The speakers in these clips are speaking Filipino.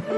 Hi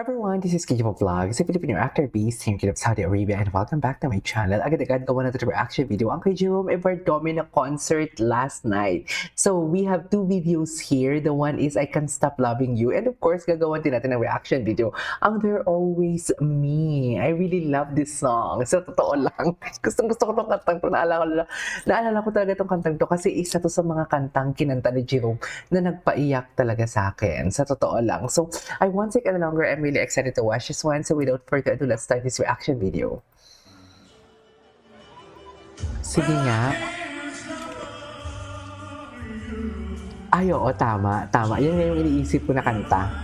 everyone, this is Kijivo Vlogs, a Filipino actor based in Kingdom of Saudi Arabia, and welcome back to my channel. Agad-agad gawa na ito reaction video ang kay Jerome Everdomi na concert last night. So we have two videos here. The one is I Can't Stop Loving You, and of course gagawa din natin ng reaction video ang They're Always Me. I really love this song. Sa totoo lang, gustong-gusto ko itong kantang to. Naalala ko talaga itong kantang to kasi isa to sa mga kantang kinanta ni Jerome na nagpaiyak talaga sa akin. Sa totoo lang. So I won't take any longer. I'm really excited to watch this one. So without further ado, let's start this reaction video. Sige nga. Ay, oo, tama. Tama. Yan nga yung iniisip ko na kanta.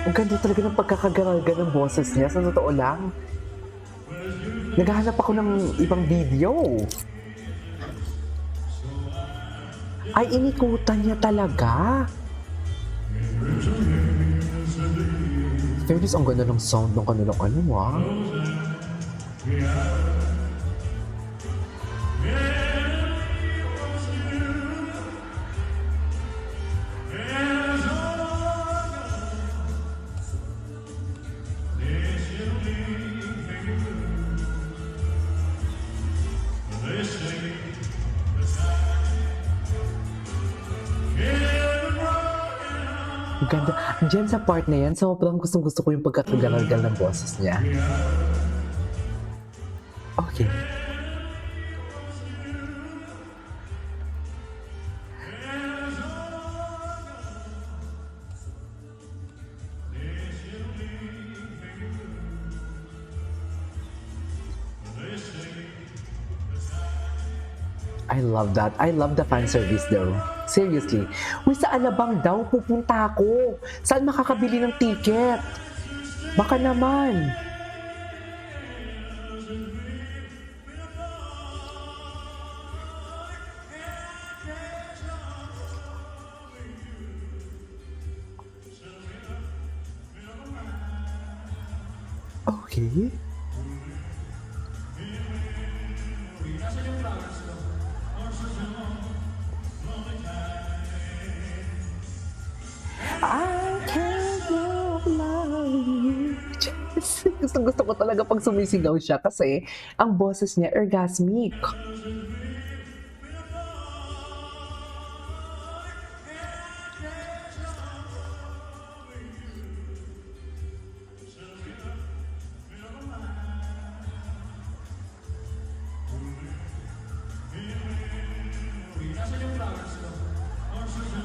Ang ganda talaga ng pagkakagalaga ng boses niya. Sa totoo lang. Naghahanap ako ng ibang video. Ay, inikutan niya talaga. Fairness, ang ganda ng sound ng kanilang ah. Ang ganda. Diyan sa part na yan, sobrang gustong-gusto ko yung pagkakagalagal ng boses niya. Okay. I love that. I love the fan service though. Seriously. Uy, sa Alabang daw pupunta ako. Saan makakabili ng ticket? Baka naman. Okay. I can't love you. Yes. Gusto ko talaga pag sumisigaw siya kasi ang boses niya orgasmic.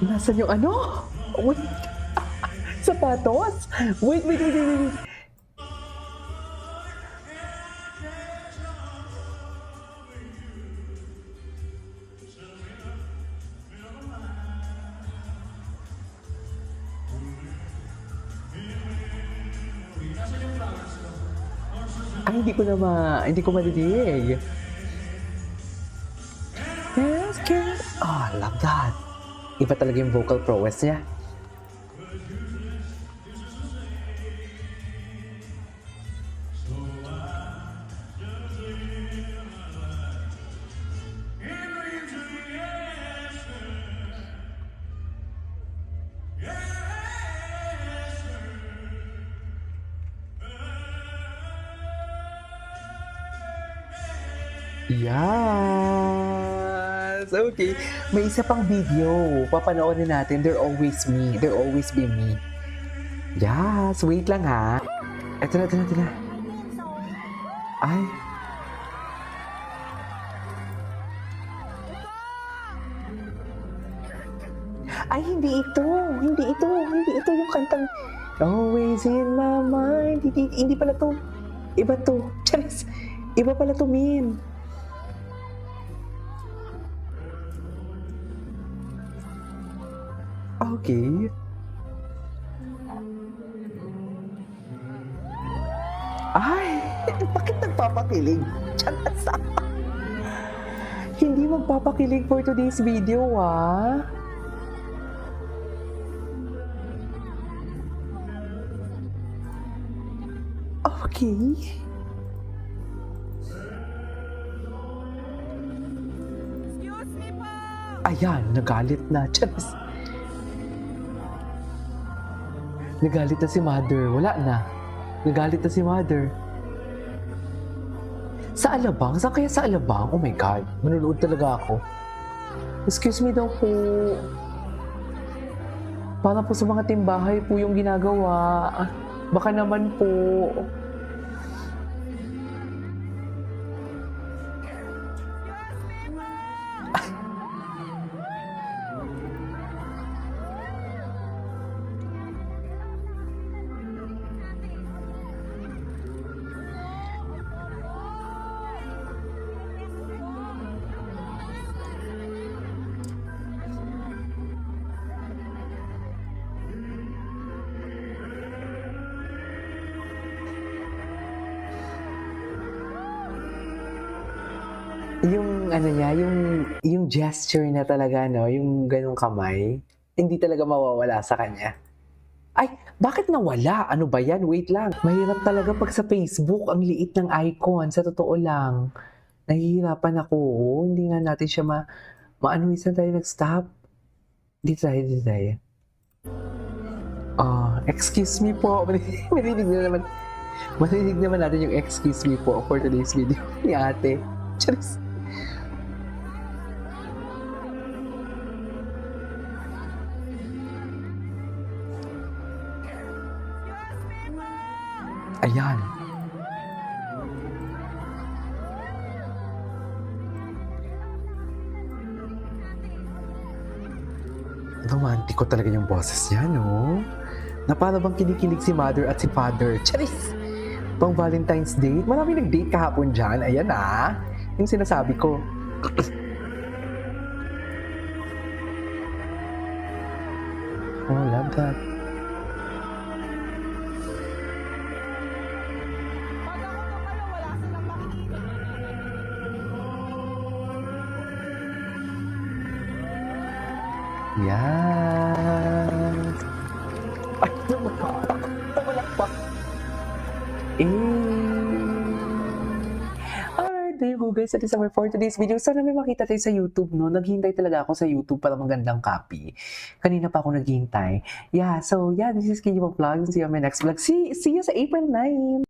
Nasaan yung ano? Wait. Sapatos? Wait. Ay, hindi ko madidig. Yes, kid. Oh, I love that. Iba talaga yung vocal prowess niya. Yes! Okay. May isa pang video. Papanoorin natin. They're Always Me. They're Always Be Me. Yes! Wait lang ha. Ito na. Ay. Ay, hindi ito yung kantang Always in my mind. Hindi pala to. Iba to. Charis. Iba pala to, Min. Okay. Ay, bakit nagpapakilig? Charis. Hindi magpapakilig for today's video, ah. Okay. Excuse me po! Ayan, nagalit na. Charis. Nagalit na si Mother. Wala na. Nagalit na si Mother. Sa Alabang? Saan kaya sa Alabang? Oh my God. Manunood talaga ako. Excuse me daw po. Para po sa mga timbahay po yung ginagawa. Baka naman po. Yung ano niya, yung gesture na talaga, no? Yung ganong kamay, hindi talaga mawawala sa kanya. Ay, bakit nawala? Ano ba yan? Wait lang. Mahirap talaga pag sa Facebook, ang liit ng icon. Sa totoo lang. Nahihirapan ako. Hindi nga natin siya maano, isa tayo nag-stop. Dito tayo. Excuse me po. Marinig naman natin yung excuse me po for today's video ni ate. Charis. Ayan. Romantiko talaga yung boses niya, no? Na para bang kinikilig si Mother at si Father. Charis! Pang Valentine's Day. Marami nag-date kahapon dyan. Ayan ah. Yung sinasabi ko. Oh, love that. Pag ako to kayo, wala silang makikita. Yes. Ay, wala pa. Alright, there you go guys. That is our for today's video. Sana may makita tayo sa YouTube, no? Naghihintay talaga ako sa YouTube para magandang copy. Kanina pa ako naghihintay. Yeah, so yeah, this is Kinyo Vlogs. See you on my next vlog. See you sa April 9.